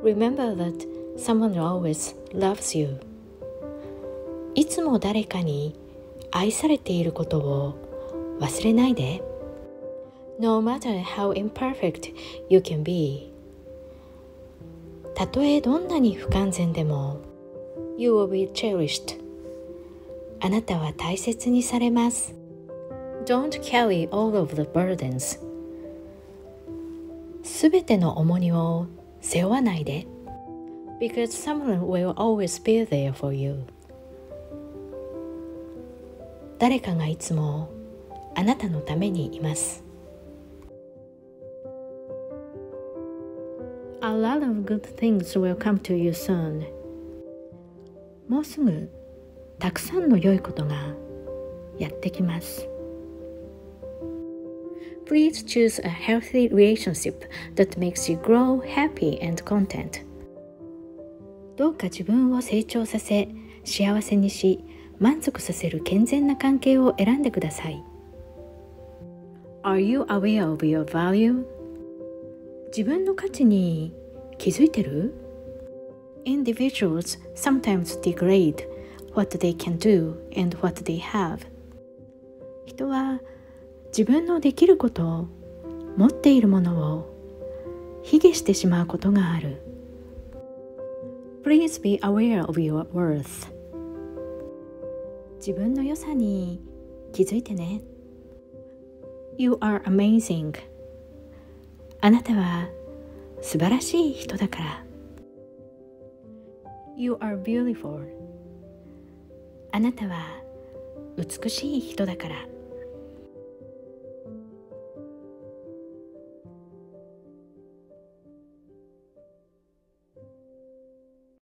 Remember that someone always loves you. いつも誰かに愛されていることを忘れないで。No matter how imperfect you can be. たとえどんなに不完全でも You will be cherished. あなたは大切にされます。Don't carry all of the burdens. すべての重荷を背負わないで。Because someone will always be there for you. 誰かがいつもあなたのためにいます。A lot of good things will come to you soon. もうすぐたくさんの良いことがやってきます。Please choose a healthy relationship that makes you grow happy and content. どうか自分を成長させ、幸せにし、満足させる健全な関係を選んでください。Are you aware of your value? 自分の価値に気づいてる？ Individuals sometimes degrade what they can do and what they have. 人は自分のできること、持っているものを卑下してしまうことがある。Please be aware of your worth. 自分の良さに気づいてね。You are amazing. あなたは素晴らしい人だから。You are beautiful. あなたは美しい人だから。